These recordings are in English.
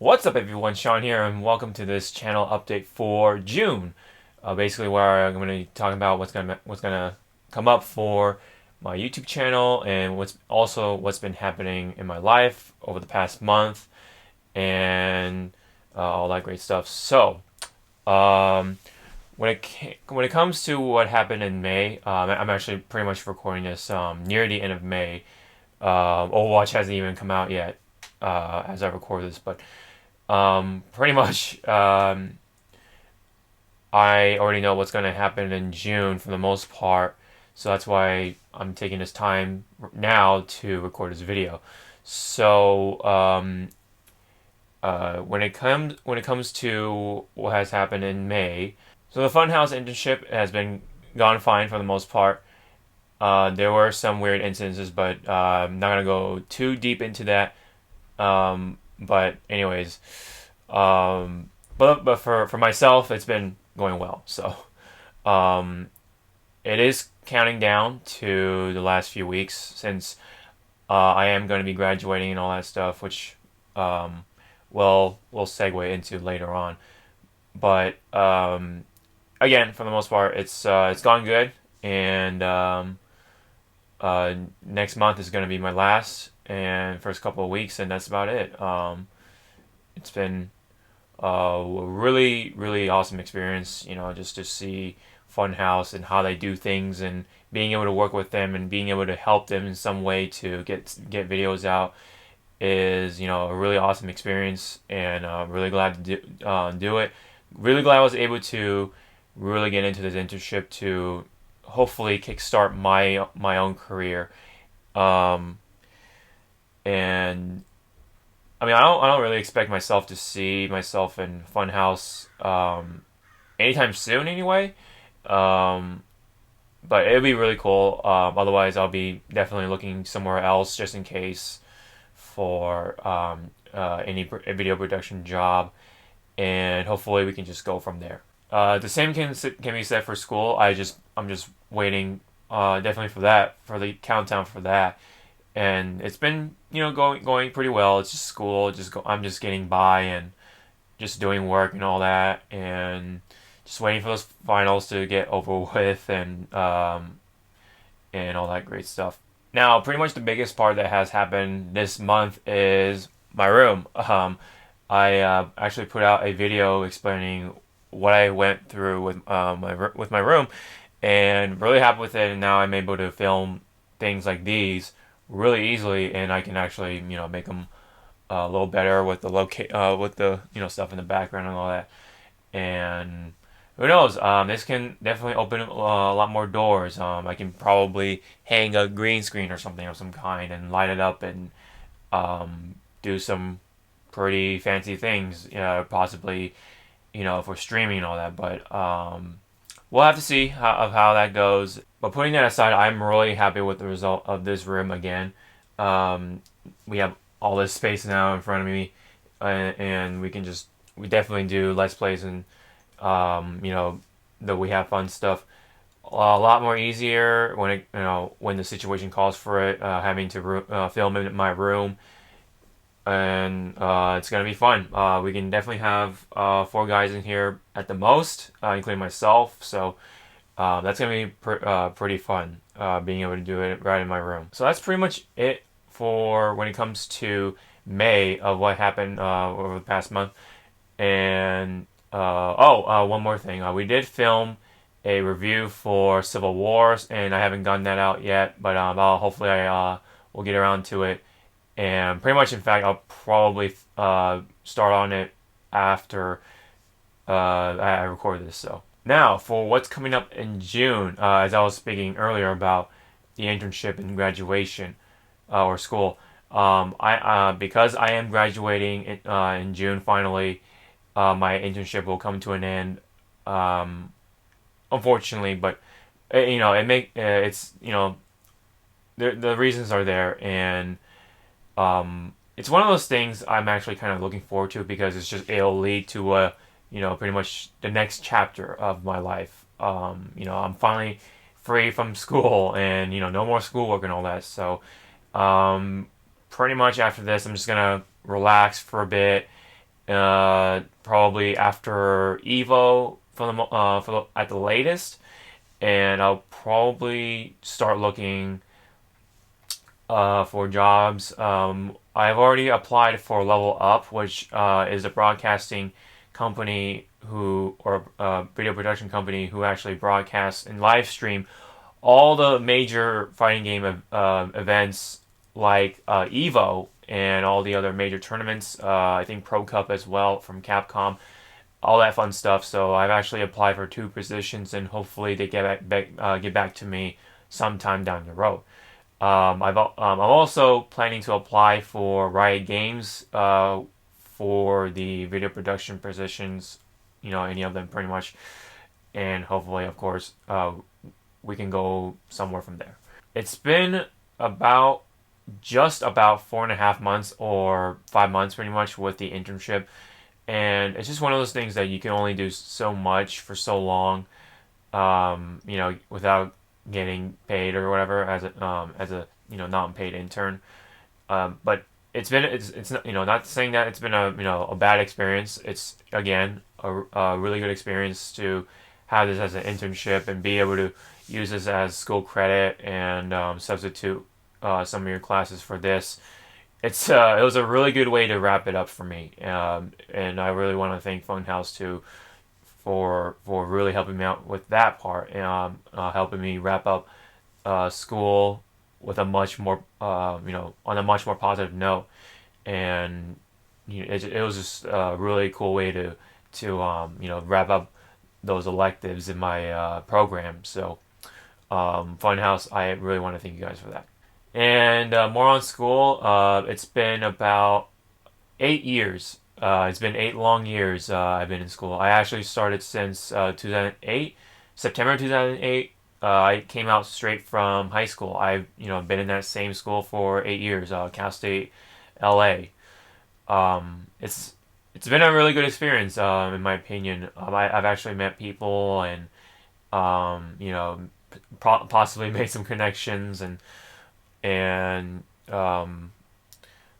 What's up, everyone? Sean here, and welcome to this channel update for June. Basically, where I'm going to be talking about what's gonna come up for my YouTube channel and what's been happening in my life over the past month and all that great stuff. So, um, when it comes to what happened in May, I'm actually pretty much recording this near the end of May. Overwatch hasn't even come out yet as I record this, but pretty much, I already know what's going to happen in June for the most part, so that's why I'm taking this time now to record this video. So, when it comes to what has happened in May, so the Funhouse internship has been gone fine for the most part. There were some weird incidences, but I'm not gonna go too deep into that. But anyways, but for myself, it's been going well. So, um, it is counting down to the last few weeks since I am going to be graduating and all that stuff, which we'll segue into later on. But again, for the most part, it's gone good, and next month is going to be my last and first couple of weeks, and that's about it. It's been a really, really awesome experience, just to see Funhouse and how they do things and being able to work with them and being able to help them in some way to get videos out is, a really awesome experience, and really glad to do it. Really glad I was able to really get into this internship to hopefully kickstart my own career. Um, and I mean, I don't really expect myself to see myself in Funhouse anytime soon, anyway. Um, but it'd be really cool. Otherwise, I'll be definitely looking somewhere else just in case for any video production job, and hopefully we can just go from there. The same can be said for school. I'm just waiting definitely for the countdown for that, and it's been going pretty well. It's just school. I'm just getting by and just doing work and all that, and just waiting for those finals to get over with, and all that great stuff. Now, pretty much the biggest part that has happened this month is my room. I actually put out a video explaining what I went through with my room, and really happy with it. And now I'm able to film things like these really easily, and I can actually make them a little better with with the stuff in the background and all that. And who knows? This can definitely open a lot more doors. I can probably hang a green screen or something of some kind and light it up and do some pretty fancy things. Possibly, if we're streaming and all that. But we'll have to see how that goes. But putting that aside, I'm really happy with the result of this room again. We have all this space now in front of me, and we definitely do let's plays and that we have fun stuff a lot more easier when when the situation calls for it. Having to film in my room, and it's gonna be fun. We can definitely have 4 guys in here at the most, including myself. So that's gonna be pretty fun. Being able to do it right in my room. So that's pretty much it for when it comes to May of what happened over the past month. And one more thing. We did film a review for Civil Wars, and I haven't gotten that out yet, but hopefully I will get around to it. And pretty much, in fact, I'll probably start on it after I record this. So now for what's coming up in June, as I was speaking earlier about the internship and graduation or school. I because I am graduating in June finally. My internship will come to an end, unfortunately, but it's the reasons are there, and it's one of those things I'm actually kind of looking forward to because it'll lead to pretty much the next chapter of my life. I'm finally free from school, and no more schoolwork and all that. So pretty much after this, I'm just gonna relax for a bit probably after Evo at the latest, and I'll probably start looking for jobs. I've already applied for Level Up, which is a broadcasting company or video production company who actually broadcasts and live stream all the major fighting game events like Evo and all the other major tournaments. I think Pro Cup as well from Capcom, all that fun stuff. So I've actually applied for two positions, and hopefully they get back to me sometime down the road. I'm also planning to apply for Riot Games for the video production positions, any of them pretty much, and hopefully, of course, we can go somewhere from there. It's been about just about 4.5 months or 5 months pretty much with the internship, and it's just one of those things that you can only do so much for so long, without getting paid or whatever as a non-paid intern. But it's not, not saying that it's been a bad experience. It's again a really good experience to have this as an internship and be able to use this as school credit and substitute some of your classes for this. It was a really good way to wrap it up for me, and I really want to thank Funhouse too for really helping me out with that part, helping me wrap up school with a much more on a much more positive note, and it was just a really cool way to wrap up those electives in my program. So Funhouse, I really want to thank you guys for that. And more on school. It's been about 8 years. It's been 8 long years I've been in school. I actually started since 2008, September 2008. I came out straight from high school. I've been in that same school for 8 years, Cal State, LA. It's been a really good experience, in my opinion. I've actually met people and possibly made some connections, and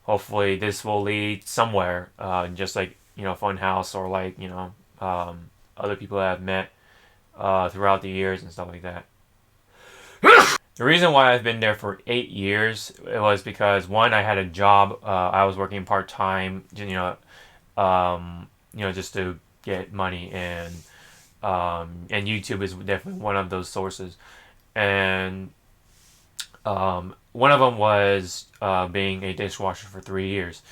hopefully this will lead somewhere, just like Funhouse, or like other people that I've met throughout the years and stuff like that. The reason why I've been there for 8 years, it was because one, I had a job. I was working part time, just to get money, and YouTube is definitely one of those sources. And one of them was being a dishwasher for 3 years,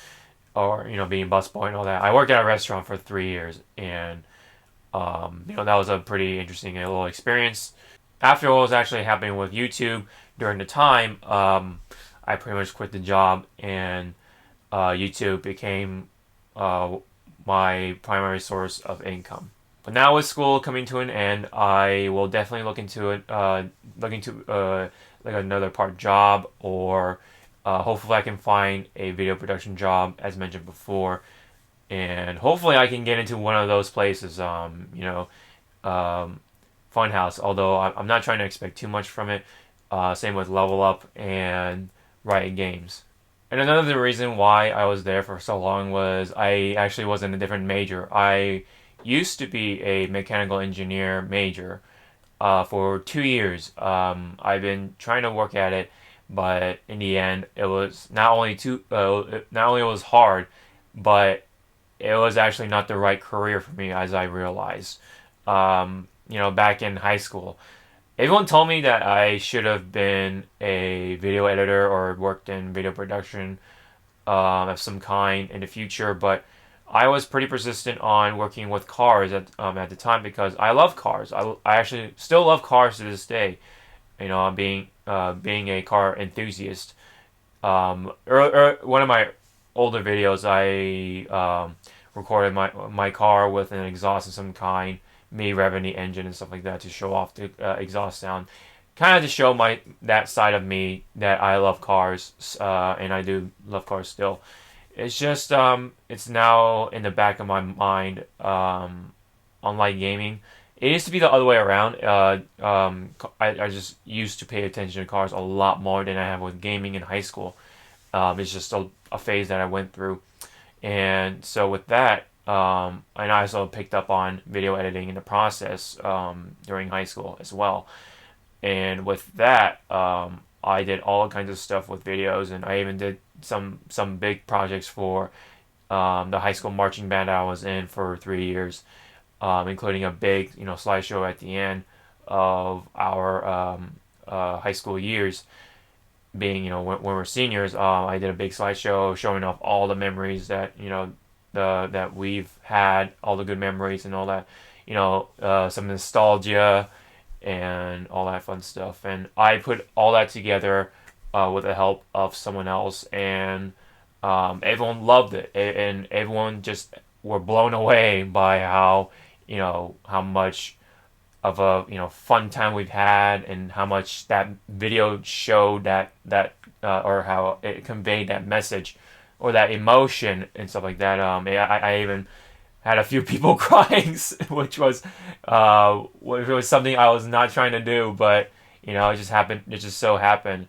or being a busboy and all that. I worked at a restaurant for 3 years, and that was a pretty interesting little experience. After what was actually happening with YouTube during the time, I pretty much quit the job, and YouTube became my primary source of income. But now with school coming to an end, I will definitely look into it, like another part job, or hopefully I can find a video production job, as mentioned before, and hopefully I can get into one of those places. Funhouse, although I'm not trying to expect too much from it. Same with Level Up and Riot Games. And another reason why I was there for so long was I actually was in a different major. I used to be a mechanical engineer major for 2 years. I've been trying to work at it, but in the end, it was not only it was hard, but it was actually not the right career for me, as I realized. Back in high school, everyone told me that I should have been a video editor or worked in video production of some kind in the future, but I was pretty persistent on working with cars at the time because I love cars. I actually still love cars to this day. Being a car enthusiast. One of my older videos, I recorded my car with an exhaust of some kind, me revving the engine and stuff like that to show off the exhaust sound, kind of to show that side of me that I love cars, and I do love cars still. It's just it's now in the back of my mind. Unlike gaming, it used to be the other way around. I just used to pay attention to cars a lot more than I have with gaming in high school. It's just a phase that I went through, And so with that, and I also picked up on video editing in the process during high school as well. And with that, I did all kinds of stuff with videos, and I even did some big projects for the high school marching band I was in for 3 years, including a big slideshow at the end of our high school years. Being when we're seniors, I did a big slideshow showing off all the memories that that we've had, all the good memories and all that, some nostalgia and all that fun stuff. And I put all that together with the help of someone else, and everyone loved it, and everyone just were blown away by how much of a fun time we've had, and how much that video showed or how it conveyed that message or that emotion and stuff like that. I even had a few people crying, which was something I was not trying to do, but it just happened. It just so happened,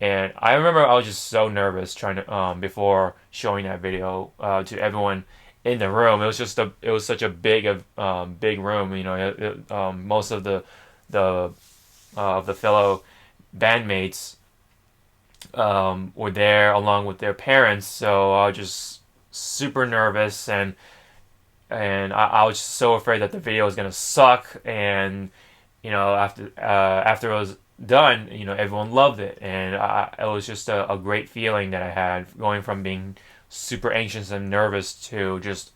and I remember I was just so nervous trying to before showing that video to everyone in the room. It was such a big room. Most of the fellow bandmates were there along with their parents, so I was just super nervous, and I was so afraid that the video was gonna suck. And after it was done, everyone loved it, and it was just a great feeling that I had, going from being super anxious and nervous to just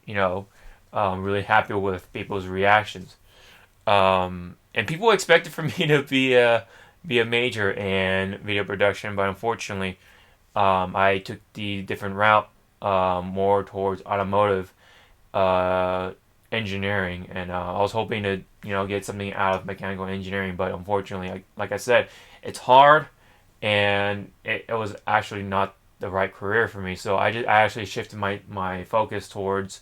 really happy with people's reactions. And people expected for me to be a major in video production, but unfortunately, I took the different route, more towards automotive engineering, and I was hoping to get something out of mechanical engineering, but unfortunately, like I said, it's hard, and it was actually not the right career for me. So I actually shifted my focus towards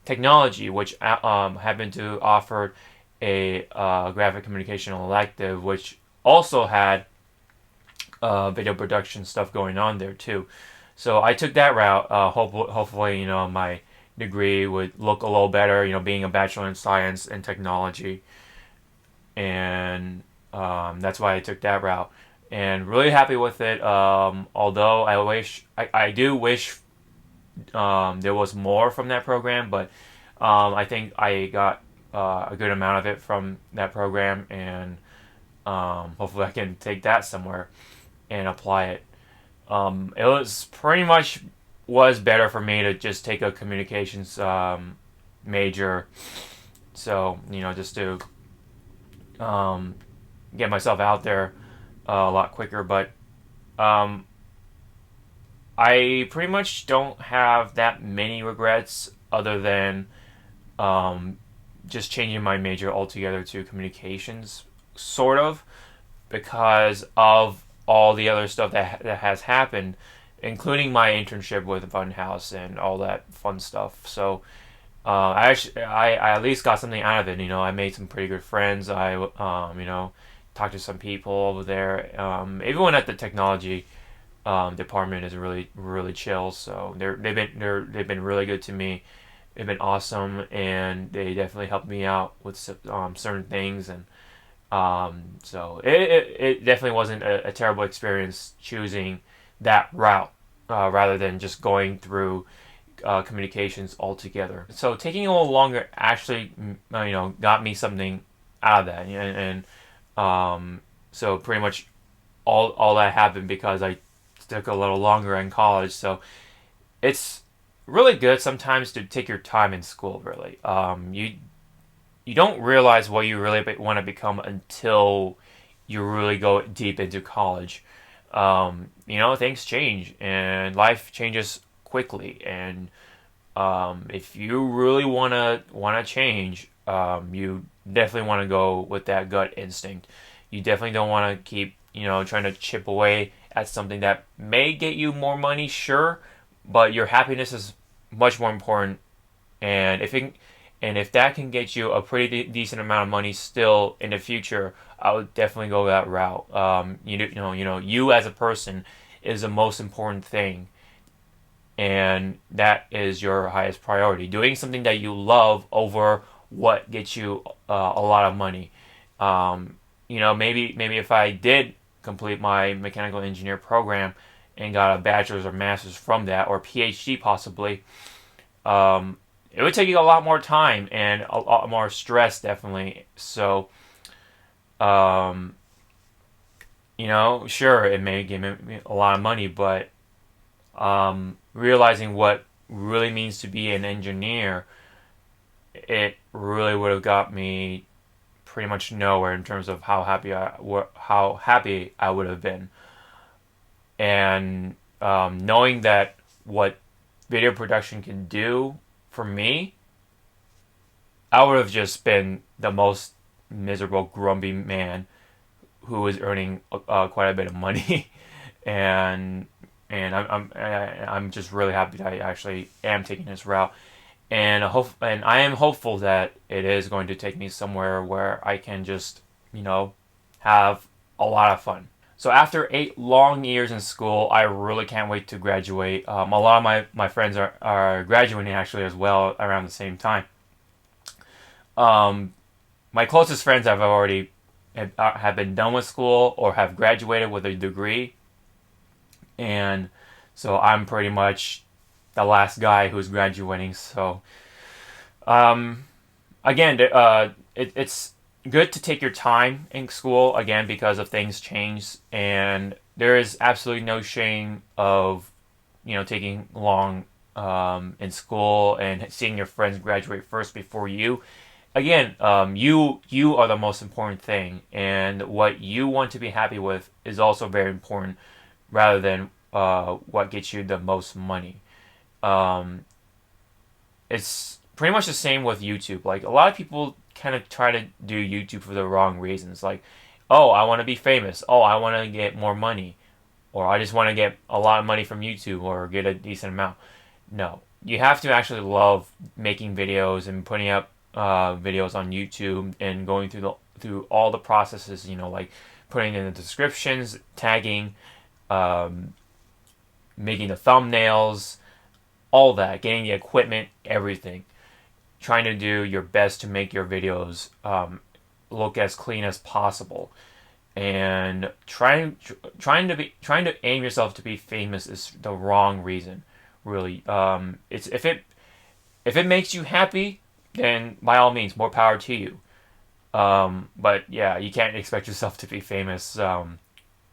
technology, which happened to offer a graphic communication elective, which also had video production stuff going on there too. So I took that route. Hopefully, my degree would look a little better. Being a bachelor in science and technology, and that's why I took that route. And really happy with it. Although I do wish there was more from that program, but I think I got a good amount of it from that program, and hopefully I can take that somewhere and apply it. It was pretty much was better for me to just take a communications major, so just to get myself out there a lot quicker. But I pretty much don't have that many regrets, other than just changing my major altogether to communications, sort of, because of all the other stuff that has happened, including my internship with Funhouse and all that fun stuff. So I at least got something out of it. I made some pretty good friends. I talked to some people over there. Everyone at the technology department is really chill. So they've been really good to me. They've been awesome, and they definitely helped me out with certain things. And so it definitely wasn't a terrible experience choosing that route, rather than just going through communications altogether. So taking a little longer actually got me something out of that. And so pretty much all that happened because I took a little longer in college. So it's really good sometimes to take your time in school. Really, you don't realize what you really want to become until you really go deep into college. Things change and life changes quickly, and if you really wanna change, you definitely want to go with that gut instinct. You definitely don't want to keep trying to chip away at something that may get you more money, sure, but your happiness is much more important. And if that can get you a pretty decent amount of money still in the future, I would definitely go that route. You as a person is the most important thing. and that is your highest priority. Doing something that you love over what gets you a lot of money. Maybe if I did complete my mechanical engineer program and got a bachelor's or master's from that, or PhD possibly, it would take you a lot more time and a lot more stress, definitely. So, um, sure, it may give me a lot of money, but realizing what really means to be an engineer, it really would have got me pretty much nowhere in terms of how happy I would have been, and knowing that what video production can do for me, I would have just been the most miserable, grumpy man who was earning quite a bit of money, and I'm just really happy that I actually am taking this route, and I am hopeful that it is going to take me somewhere where I can just have a lot of fun. So after 8 long years in school, I really can't wait to graduate. A lot of my friends are graduating actually as well around the same time. Um, my closest friends have been done with school or have graduated with a degree, and so I'm pretty much the last guy who's graduating. So um, again, it's good to take your time in school again because of things change, and there is absolutely no shame of taking long in school and seeing your friends graduate first before you. Again, you are the most important thing, and what you want to be happy with is also very important, rather than what gets you the most money. Um, it's pretty much the same with YouTube. Like a lot of people kind of try to do YouTube for the wrong reasons. Like, oh, I want to be famous. Oh, I want to get more money, or I just want to get a lot of money from YouTube or get a decent amount. No, you have to actually love making videos and putting up videos on YouTube and going through all the processes. Like putting in the descriptions, tagging, um, making the thumbnails, all that, getting the equipment, everything. Trying to do your best to make your videos look as clean as possible, and trying to aim yourself to be famous is the wrong reason. Really, it's if it makes you happy, then by all means, more power to you. But yeah, you can't expect yourself to be famous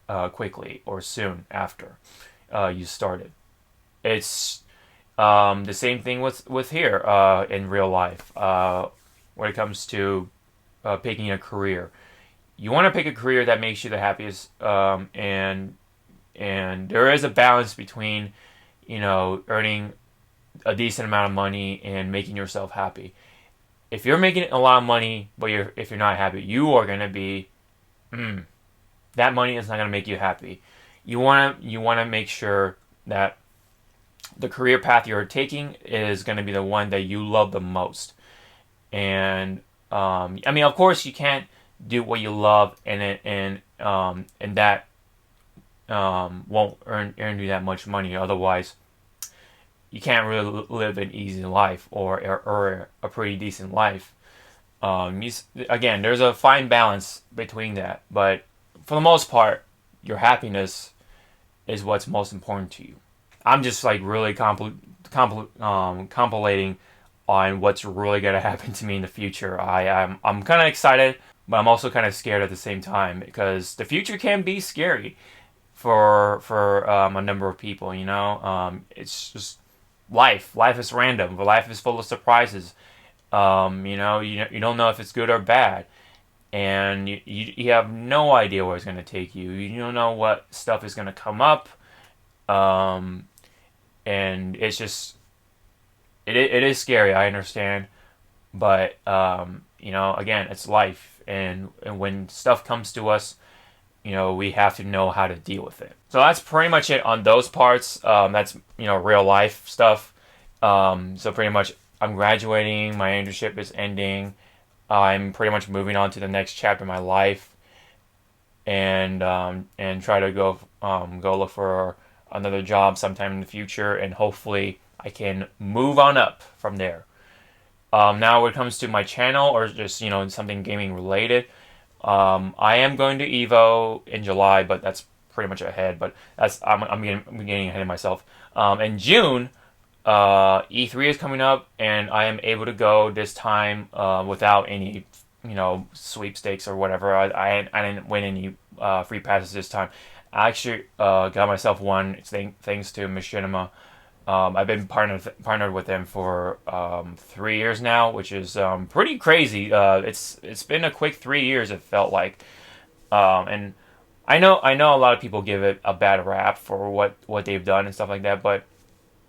quickly or soon after you started. It's the same thing with here in real life when it comes to picking a career. You want to pick a career that makes you the happiest, and there is a balance between earning a decent amount of money and making yourself happy. If you're making a lot of money, but if you're not happy, you are gonna be that money is not gonna make you happy. You wanna make sure that the career path you're taking is going to be the one that you love the most. And I mean, of course, you can't do what you love, and that won't earn you that much money. Otherwise, you can't really live an easy life or a pretty decent life. Again, there's a fine balance between that, but for the most part, your happiness is what's most important to you. I'm just like really compilating on what's really gonna happen to me in the future. I'm kind of excited, but I'm also kind of scared at the same time because the future can be scary for a number of people. It's just life. Life is random. Life is full of surprises. You don't know if it's good or bad, and you have no idea where it's gonna take you. You don't know what stuff is gonna come up. And it's just it is scary. I understand, but again, it's life, and when stuff comes to us, we have to know how to deal with it. So that's pretty much it on those parts. That's real life stuff. So pretty much, I'm graduating. My internship is ending. I'm pretty much moving on to the next chapter of my life, and try to go look for another job sometime in the future, and hopefully I can move on up from there. Now, when it comes to my channel or just something gaming related, I am going to Evo in July, but that's pretty much ahead. But I'm getting ahead of myself. In June, E3 is coming up, and I am able to go this time without any sweepstakes or whatever. I didn't win any free passes this time. I actually got myself one thanks to Machinima. I've been partnered with them for 3 years now, which is pretty crazy. It's been a quick 3 years. It felt like, and I know a lot of people give it a bad rap for what they've done and stuff like that, but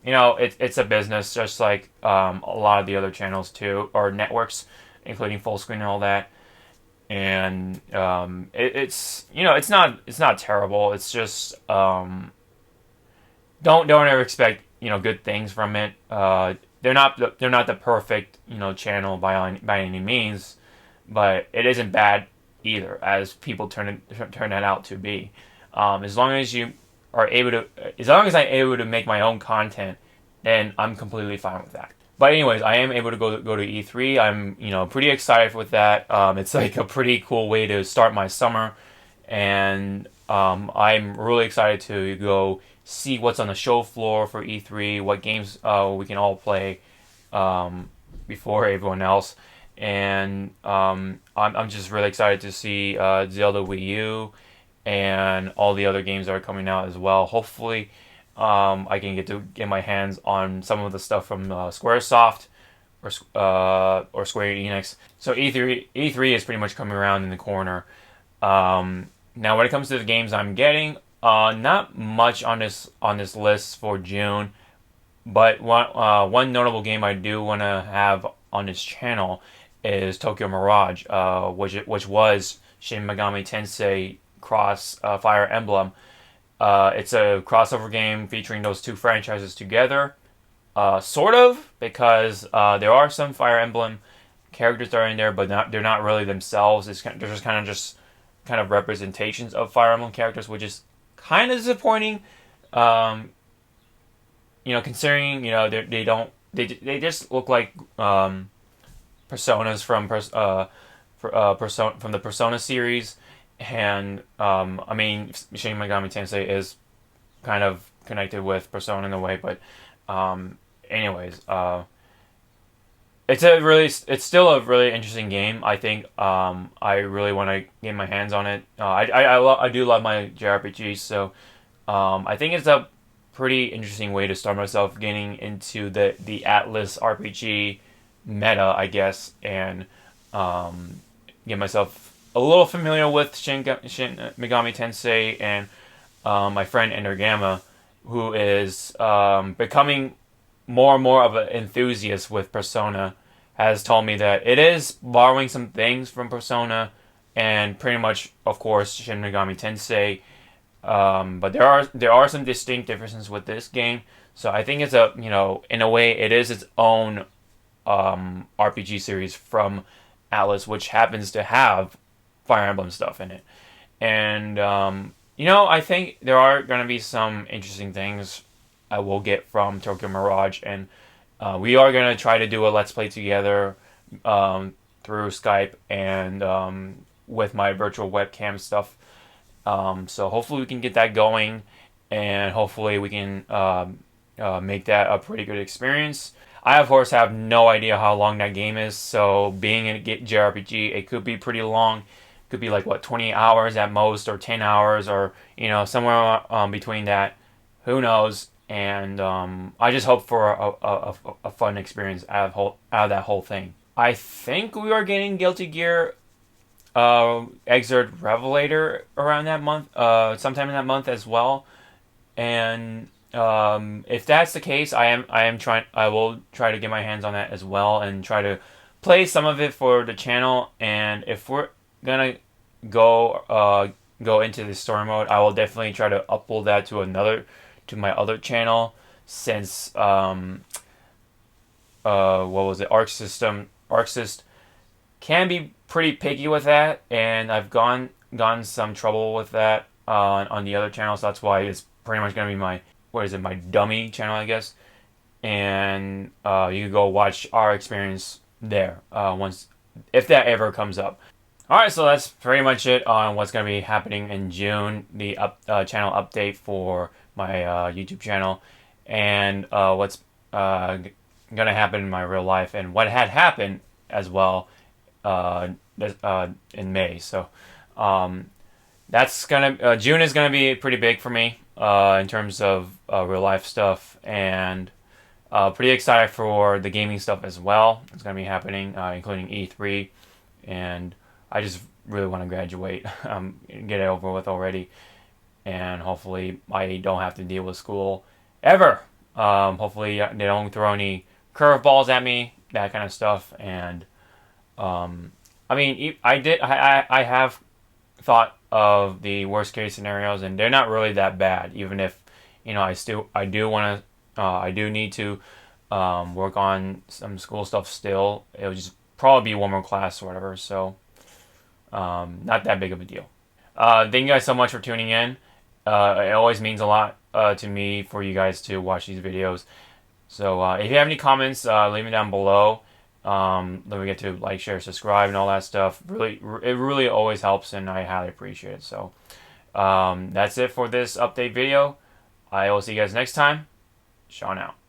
it's a business just like a lot of the other channels too, or networks, including Full Screen and all that. And it's not terrible. It's just don't ever expect good things from it. They're not the perfect channel by any means, but it isn't bad either, as people turn that out to be. As long as you are able to, as long as I'm able to make my own content, then I'm completely fine with that. But anyways, I am able to go to E3. I'm pretty excited with that. It's like a pretty cool way to start my summer, and I'm really excited to go see what's on the show floor for E3, what games we can all play before everyone else, and I'm just really excited to see Zelda Wii U and all the other games that are coming out as well. Hopefully, I can get my hands on some of the stuff from SquareSoft or Square Enix. So E3 is pretty much coming around in the corner. Now, when it comes to the games I'm getting, not much on this list for June, but one notable game I do want to have on this channel is Tokyo Mirage, which was Shin Megami Tensei Cross Fire Emblem. It's a crossover game featuring those two franchises together, sort of, because there are some Fire Emblem characters that are in there, but they're not really themselves. They're just kind of representations of Fire Emblem characters, which is kind of disappointing. Considering they just look like personas from the Persona series. And I mean, Shin Megami Tensei is kind of connected with Persona in a way, but anyways, it's still a really interesting game. I think I really want to get my hands on it. I do love my JRPGs, so I think it's a pretty interesting way to start myself getting into the Atlas RPG meta, I guess, and get myself a little familiar with Shin Megami Tensei, and my friend Endergamma, who is becoming more and more of an enthusiast with Persona, has told me that it is borrowing some things from Persona and pretty much, of course, Shin Megami Tensei. But there are some distinct differences with this game. So I think it's in a way, it is its own RPG series from Atlas, which happens to have Fire Emblem stuff in it. And, I think there are going to be some interesting things I will get from Tokyo Mirage. And we are going to try to do a Let's Play together through Skype and with my virtual webcam stuff. So hopefully we can get that going, and hopefully we can make that a pretty good experience. I, of course, have no idea how long that game is, so being a JRPG, it could be pretty long. Could be like 20 hours at most, or 10 hours, or somewhere between that. Who knows? And I just hope for a fun experience out of that whole thing. I think we are getting Guilty Gear Exert Revelator around that month, sometime in that month as well. And if that's the case, I will try to get my hands on that as well and try to play some of it for the channel. And if we're gonna go into the story mode, I will definitely try to upload that to my other channel, since what was it, ArcSyst can be pretty picky with that, and I've gone some trouble with that on the other channels. That's why it's pretty much gonna be my, what is it, my dummy channel, I guess. And you can go watch our experience there once, if that ever comes up. All right, so that's pretty much it on what's going to be happening in June. The channel update for my YouTube channel, and what's going to happen in my real life, and what had happened as well in May. So that's gonna June is gonna be pretty big for me in terms of real life stuff, and pretty excited for the gaming stuff as well. It's gonna be happening, including E3, and I just really want to graduate, get it over with already, and hopefully I don't have to deal with school ever. Hopefully they don't throw any curveballs at me, that kind of stuff, and I mean, I have thought of the worst case scenarios, and they're not really that bad. Even if, I do need to work on some school stuff still. It would just probably be one more class or whatever. So not that big of a deal. Thank you guys so much for tuning in. It always means a lot to me for you guys to watch these videos. So if you have any comments, leave them down below. Don't forget to like, share, subscribe, and all that stuff. Really, it really always helps, and I highly appreciate it. So that's it for this update video. I will see you guys next time. Sean out.